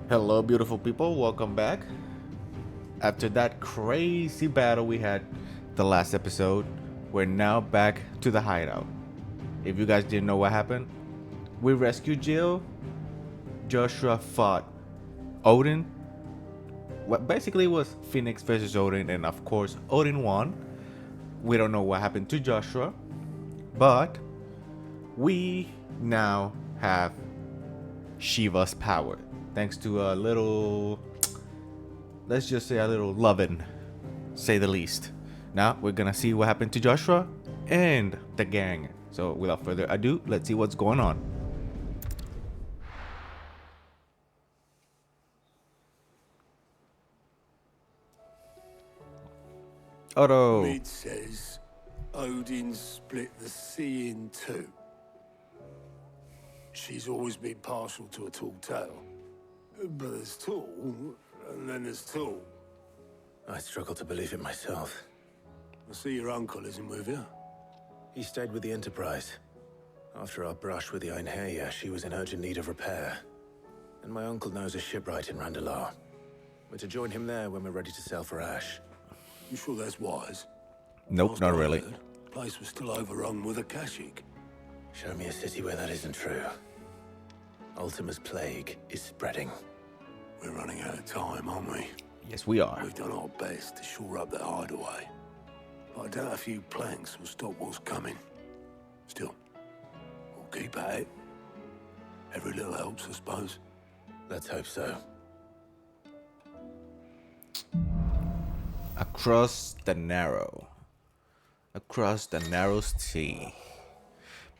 Hello, beautiful people. Welcome back. After that crazy battle we had the last episode, we're now back to the hideout. If you guys didn't know what happened, we rescued Jill. Joshua fought Odin. What basically was Phoenix versus Odin, and of course, Odin won. We don't know what happened to Joshua, but we now have Shiva's power thanks to a little, let's just say a little loving, say the least. Now we're gonna see what happened to Joshua and the gang. So without further ado, let's see what's going on. Otto. Reed says Odin split the sea in two. She's always been partial to a tall tale. But there's tall, and then there's tall. I struggle to believe it myself. I see your uncle isn't with you. He stayed with the Enterprise. After our brush with the Einherja, she was in urgent need of repair. And my uncle knows a shipwright in Randalar. We're to join him there when we're ready to sail for Ash. You sure that's wise? Nope, Last not I really. heard, the place was still overrun with Akashic. Show me a city where that isn't true. Ultima's plague is spreading. We're running out of time, aren't we? Yes, we are. We've done our best to shore up that hideaway. But I doubt a few planks will stop what's coming. Still, we'll keep at it. Every little helps, I suppose. Let's hope so. Across the narrow. Across the narrow sea.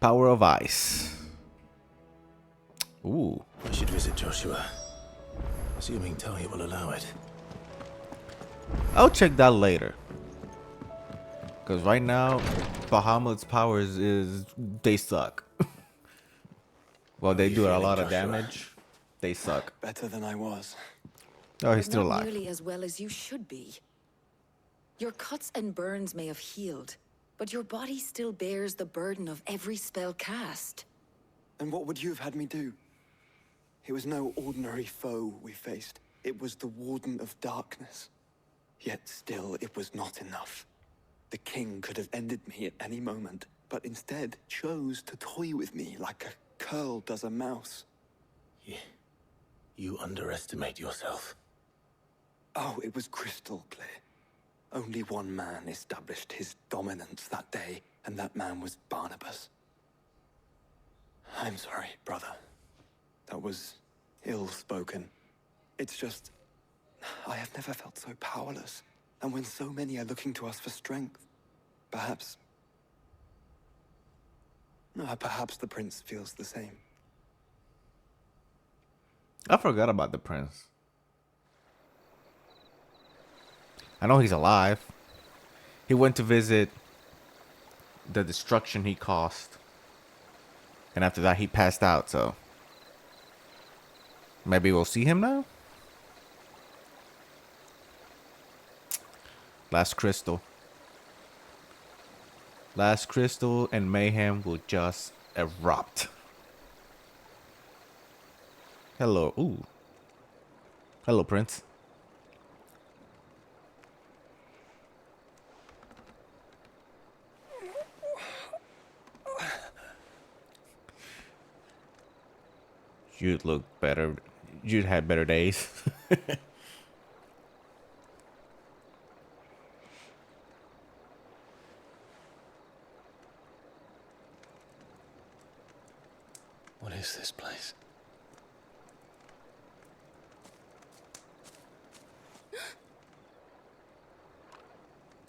Power of ice. Ooh. I should visit Joshua. Assuming Talia will allow it. I'll check that later. Because right now, Bahamut's powers is they suck. Well, they do a lot of damage. They suck. Better than I was. Oh, he's But still not alive. nearly as well as you should be. Your cuts and burns may have healed, but your body still bears the burden of every spell cast. And what would you have had me do? It was no ordinary foe we faced. It was the Warden of Darkness. Yet still, it was not enough. The king could have ended me at any moment, but instead chose to toy with me like a curl does a mouse. Yeah. You underestimate yourself. Oh, it was crystal clear. Only one man established his dominance that day, and that man was Barnabas. I'm sorry, brother. That was ill-spoken. It's just, I have never felt so powerless. And when so many are looking to us for strength, perhaps the prince feels the same. I forgot about the prince. I know he's alive. He went to visit the destruction he caused. And after that, he passed out, so maybe we'll see him now? Last crystal. Last crystal and mayhem will just erupt. Hello. Ooh. Hello, Prince. You'd look better. You'd had better days. What is this place?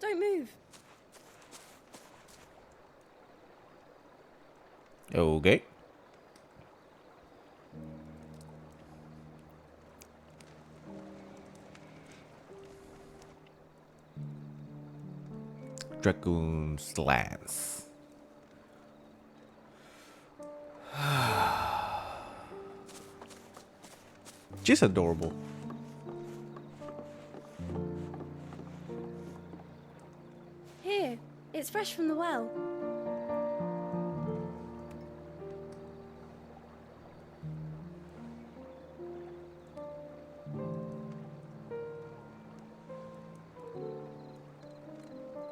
Don't move. Okay. Dragoon's Lance. Just adorable. Here, it's fresh from the well.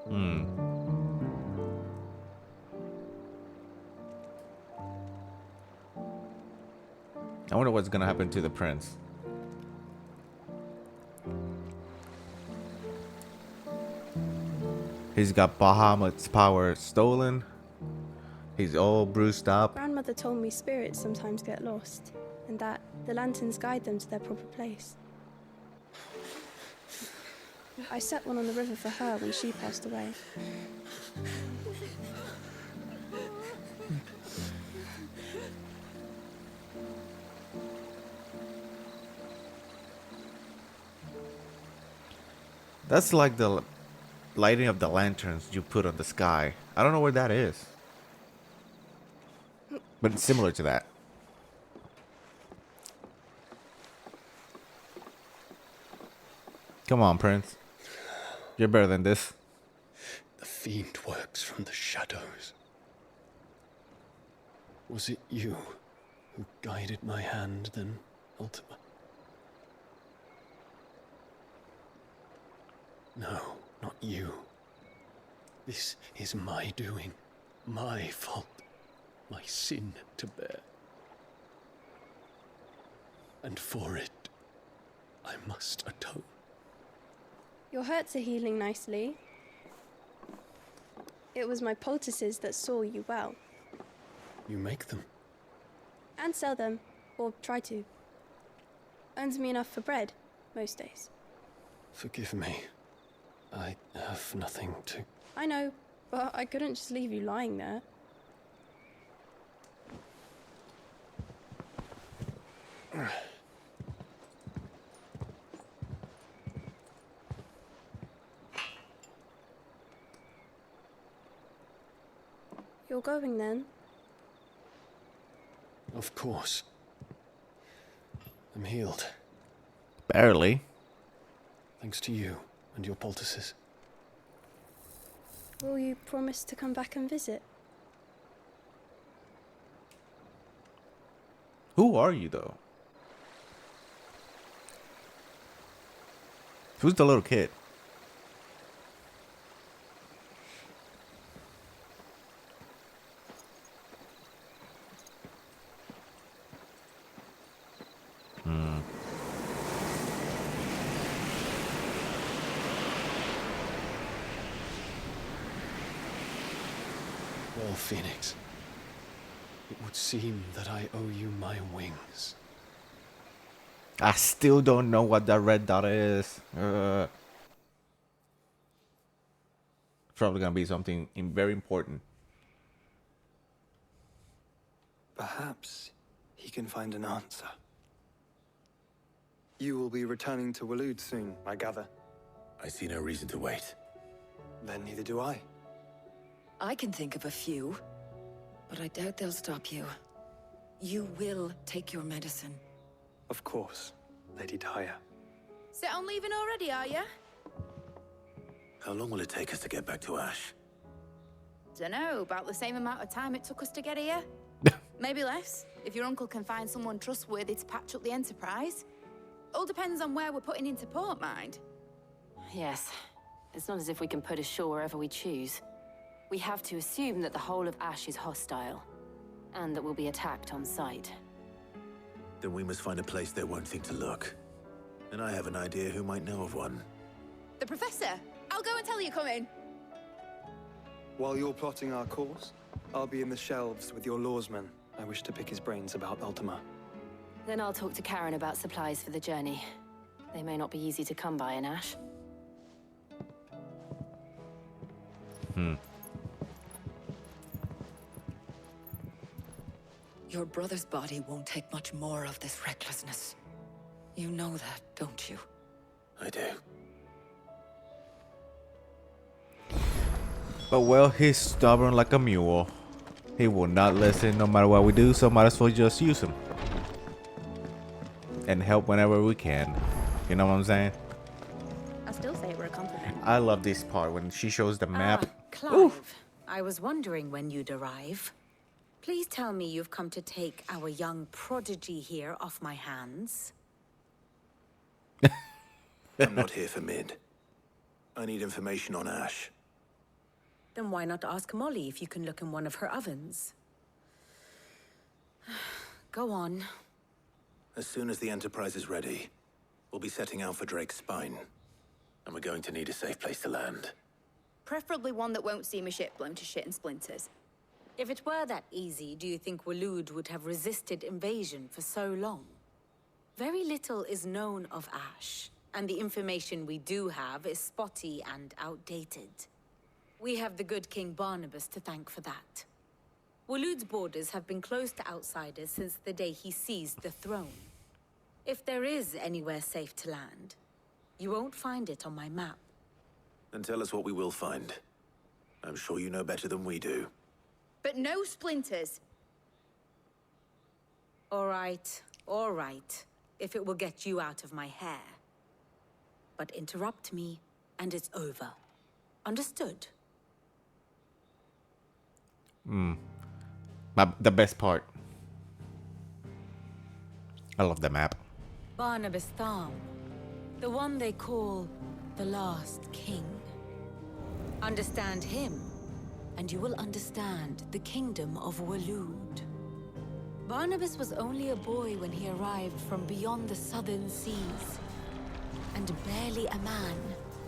Hmm. I wonder what's gonna happen to the prince. He's got Bahamut's power stolen. He's all bruised up. Grandmother told me spirits sometimes get lost, and that the lanterns guide them to their proper place. I set one on the river for her when she passed away. That's like the lighting of the lanterns you put on the sky. I don't know where that is, but it's similar to that. Come on, Prince. You're better than this. The fiend works from the shadows. Was it you who guided my hand then, Ultima? No, not you. This is my doing, my fault, my sin to bear. And for it, I must atone. Your hurts are healing nicely. It was my poultices that saw you well. You make them. And sell them, or try to. Earns me enough for bread, most days. Forgive me. I have nothing to... I know, but I couldn't just leave you lying there. You're going then? Of course. I'm healed. Barely. Thanks to you and your poultices. Will you promise to come back and visit? Who are you, though? Who's the little kid? Well, Phoenix, it would seem that I owe you my wings. I still don't know what that red dot is. Probably gonna be something very important. Perhaps he can find an answer. You will be returning to Waloed soon, I gather. I see no reason to wait. Then neither do I. I can think of a few, but I doubt they'll stop you. You will take your medicine. Of course, Lady Daya. Set on leaving already, are you? How long will it take us to get back to Ash? Dunno, about the same amount of time it took us to get here. Maybe less, if your uncle can find someone trustworthy to patch up the Enterprise. All depends on where we're putting into port, mind. Yes. It's not as if we can put ashore wherever we choose. We have to assume that the whole of Ash is hostile, and that we'll be attacked on sight. Then we must find a place they won't think to look. And I have an idea who might know of one. The Professor! I'll go and tell you come in. While you're plotting our course, I'll be in the shelves with your lawsman. I wish to pick his brains about Ultima. Then I'll talk to Karen about supplies for the journey. They may not be easy to come by in Ash. Your brother's body won't take much more of this recklessness. You know that, don't you? I do. But well, he's stubborn like a mule. He will not listen no matter what we do, so might as well just use him. And help whenever we can. You know what I'm saying? I still say it were a compliment. I love this part when she shows the map. Clive, I was wondering when you'd arrive. Please tell me you've come to take our young prodigy here off my hands. I'm not here for Mid. I need information on Ash. Then why not ask Molly if you can look in one of her ovens? Go on. As soon as the Enterprise is ready, we'll be setting out for Drake's Spine. And we're going to need a safe place to land. Preferably one that won't see my ship blown to shit and splinters. If it were that easy, do you think Waloed would have resisted invasion for so long? Very little is known of Ash, and the information we do have is spotty and outdated. We have the good King Barnabas to thank for that. Waloed's borders have been closed to outsiders since the day he seized the throne. If there is anywhere safe to land, you won't find it on my map. Then tell us what we will find. I'm sure you know better than we do. But no splinters. All right. If it will get you out of my hair. But interrupt me, and it's over. Understood? The best part. I love the map. Barnabas Tham. The one they call the Last King. Understand him, and you will understand the kingdom of Waloed. Barnabas was only a boy when he arrived from beyond the southern seas, and barely a man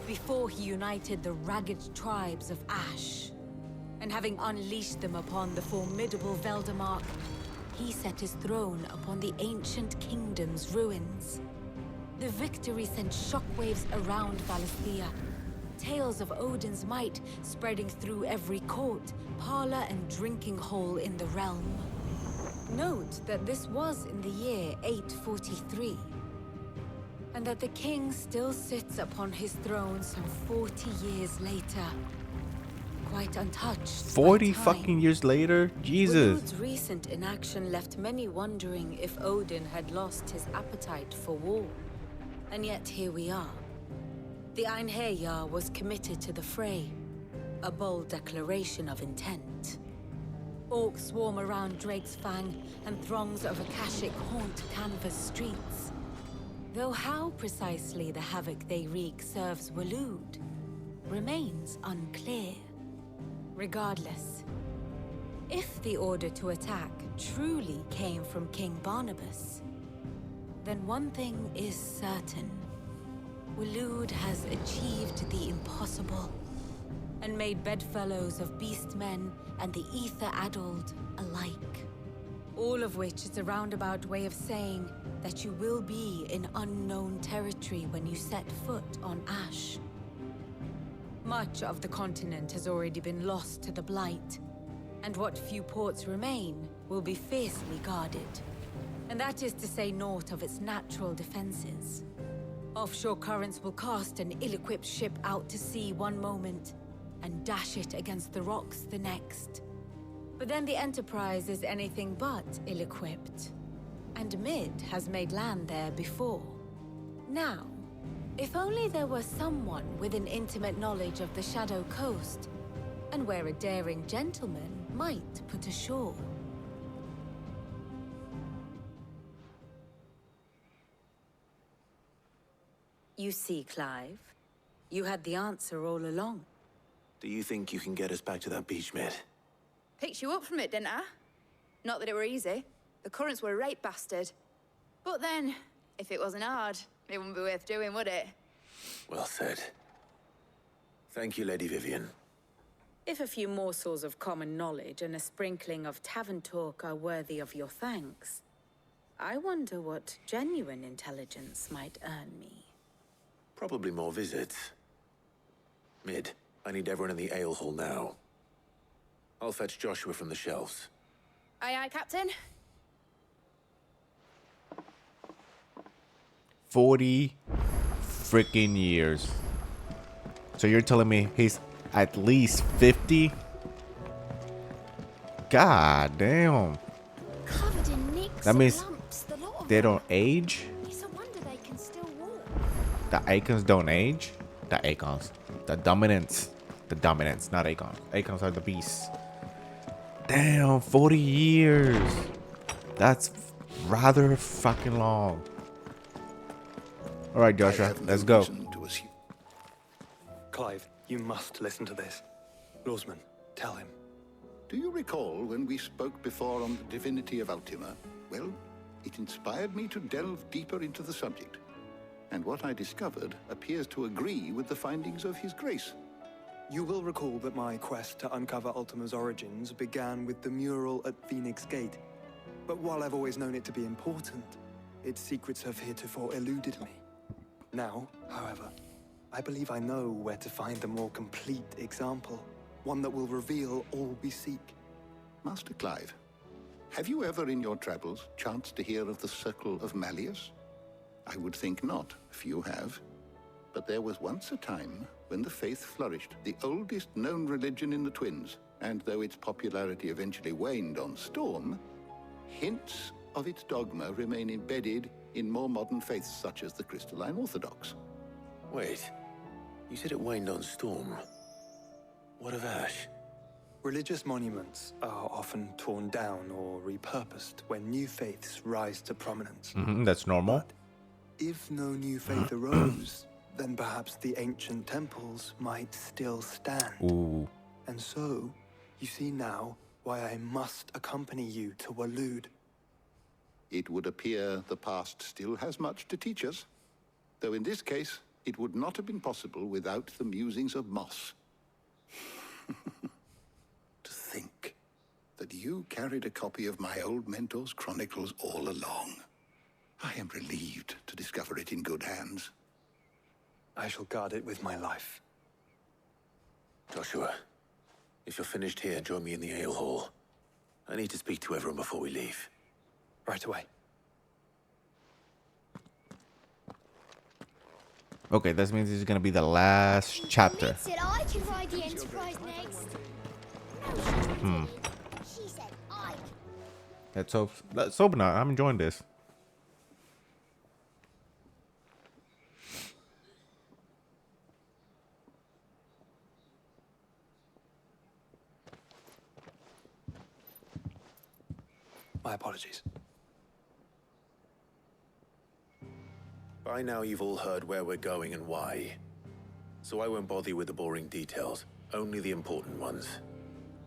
before he united the ragged tribes of Ash. And having unleashed them upon the formidable Veldamark, he set his throne upon the ancient kingdom's ruins. The victory sent shockwaves around Valisthea, tales of Odin's might spreading through every court, parlor, and drinking hole in the realm. Note that this was in the year 843, and that the king still sits upon his throne some 40 years later, quite untouched. 40 fucking years later? Jesus. Waloed's recent inaction left many wondering if Odin had lost his appetite for war. And yet here we are. The Einherjar was committed to the fray, a bold declaration of intent. Orcs swarm around Drake's Fang, and throngs of Akashic haunt Canvas streets. Though how precisely the havoc they wreak serves Waloed remains unclear. Regardless, if the order to attack truly came from King Barnabas, then one thing is certain. Waloed has achieved the impossible, and made bedfellows of beastmen and the ether-addled alike. All of which is a roundabout way of saying that you will be in unknown territory when you set foot on Ash. Much of the continent has already been lost to the Blight, and what few ports remain will be fiercely guarded. And that is to say naught of its natural defenses. Offshore currents will cast an ill-equipped ship out to sea one moment, and dash it against the rocks the next. But then the Enterprise is anything but ill-equipped, and Mid has made land there before. Now, if only there were someone with an intimate knowledge of the Shadow Coast, and where a daring gentleman might put ashore. You see, Clive, you had the answer all along. Do you think you can get us back to that beach, Mid? Picked you up from it, didn't I? Not that it were easy. The currents were a right bastard. But then, if it wasn't hard, it wouldn't be worth doing, would it? Well said. Thank you, Lady Vivian. If a few morsels of common knowledge and a sprinkling of tavern talk are worthy of your thanks, I wonder what genuine intelligence might earn me. Probably more visits. Mid, I need everyone in the ale hall now. I'll fetch Joshua from the shelves. Aye, aye, Captain. 40 freaking years. So you're telling me he's at least 50? God damn. Covered in nicks That means and lumps, the lot of they them. don't age? It's a wonder they can still walk. The Icons don't age? The Icons. The Dominants. The Dominants, not Icons. Icons are the beasts. Damn, 40 years. That's rather fucking long. Alright, Joshua, let's go. Clive, you must listen to this. Lawsman, tell him. Do you recall when we spoke before on the divinity of Ultima? Well, it inspired me to delve deeper into the subject. And what I discovered appears to agree with the findings of His Grace. You will recall that my quest to uncover Ultima's origins began with the mural at Phoenix Gate. But while I've always known it to be important, its secrets have heretofore eluded me. Now, however, I believe I know where to find a more complete example. One that will reveal all we seek. Master Clive, have you ever in your travels chanced to hear of the Circle of Malleus? I would think not, few have. But there was once a time when the faith flourished, the oldest known religion in the Twins. And though its popularity eventually waned on Storm, hints of its dogma remain embedded in more modern faiths such as the Crystalline Orthodox. Wait, you said it waned on Storm. What of Ash? Religious monuments are often torn down or repurposed when new faiths rise to prominence. That's normal. But if no new faith arose, then perhaps the ancient temples might still stand. Ooh. And so, you see now why I must accompany you to Waloed. It would appear the past still has much to teach us, though in this case, it would not have been possible without the musings of Moss. To think that you carried a copy of my old mentor's chronicles all along. I am relieved to discover it in good hands. I shall guard it with my life. Joshua, if you're finished here, join me in the ale hall. I need to speak to everyone before we leave. Right away. Okay, that means this is gonna be the last chapter. Said I can ride the Enterprise next. She said I. Let's open up. I'm enjoying this. My apologies. By now you've all heard where we're going and why. So I won't bother you with the boring details, only the important ones.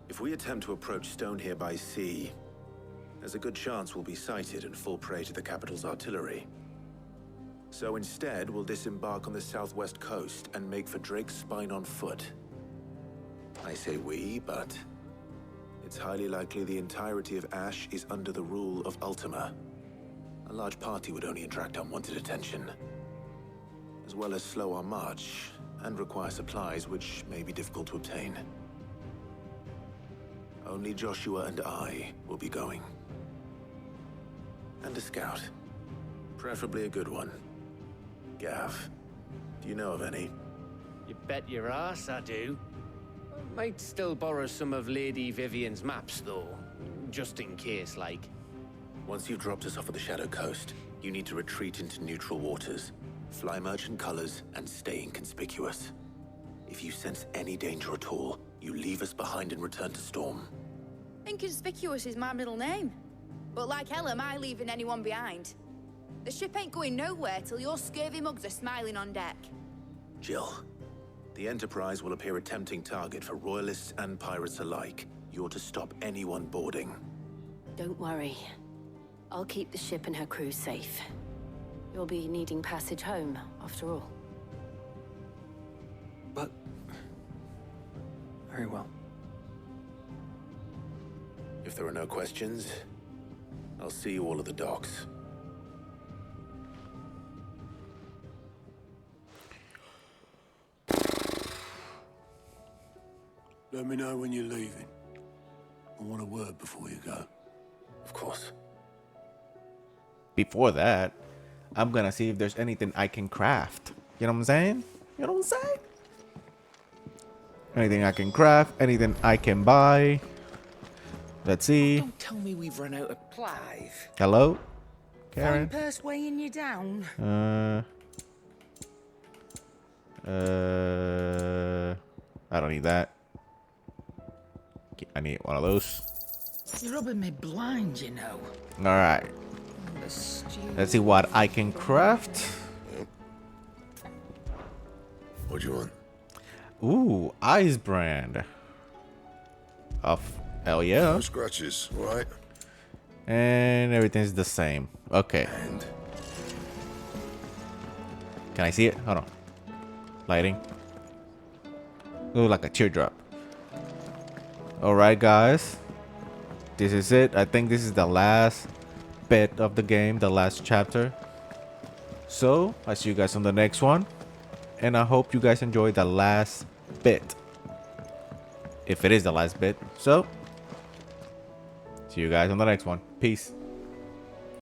If we attempt to approach Stone here by sea, there's a good chance we'll be sighted and fall prey to the capital's artillery. So instead, we'll disembark on the southwest coast and make for Drake's Spine on foot. I say we, but it's highly likely the entirety of Ash is under the rule of Ultima. A large party would only attract unwanted attention, as well as slow our march and require supplies which may be difficult to obtain. Only Joshua and I will be going. And a scout. Preferably a good one. Gav, do you know of any? You bet your ass I do. Might still borrow some of Lady Vivian's maps, though. Just in case, like. Once you've dropped us off at the Shadow Coast, you need to retreat into neutral waters, fly merchant colors, and stay inconspicuous. If you sense any danger at all, you leave us behind and return to Storm. Inconspicuous is my middle name. But like hell am I leaving anyone behind. The ship ain't going nowhere till your scurvy mugs are smiling on deck. Jill, the Enterprise will appear a tempting target for royalists and pirates alike. You're to stop anyone boarding. Don't worry. I'll keep the ship and her crew safe. You'll be needing passage home, after all. But... very well. If there are no questions, I'll see you all at the docks. Let me know when you're leaving. I want a word before you go. Of course. Before that, I'm gonna see if there's anything I can craft. You know what I'm saying? You know what I'm saying? Anything I can craft, anything I can buy. Let's see. Don't tell me we've run out of Clive. Hello? Karen? Fine purse weighing you down. I don't need that. I need one of those. You're rubbing me blind, you know. Alright. Let's see what I can craft. What do you want? Ooh, Ice Brand. Of hell yeah. No scratches, right? And everything's the same. Okay. And can I see it? Hold on. Lighting. Ooh, like a teardrop. Alright, guys. This is it. I think this is the last bit of the game, the last chapter. So, I'll see you guys on the next one. And I hope you guys enjoyed the last bit. If it is the last bit. So, see you guys on the next one. Peace.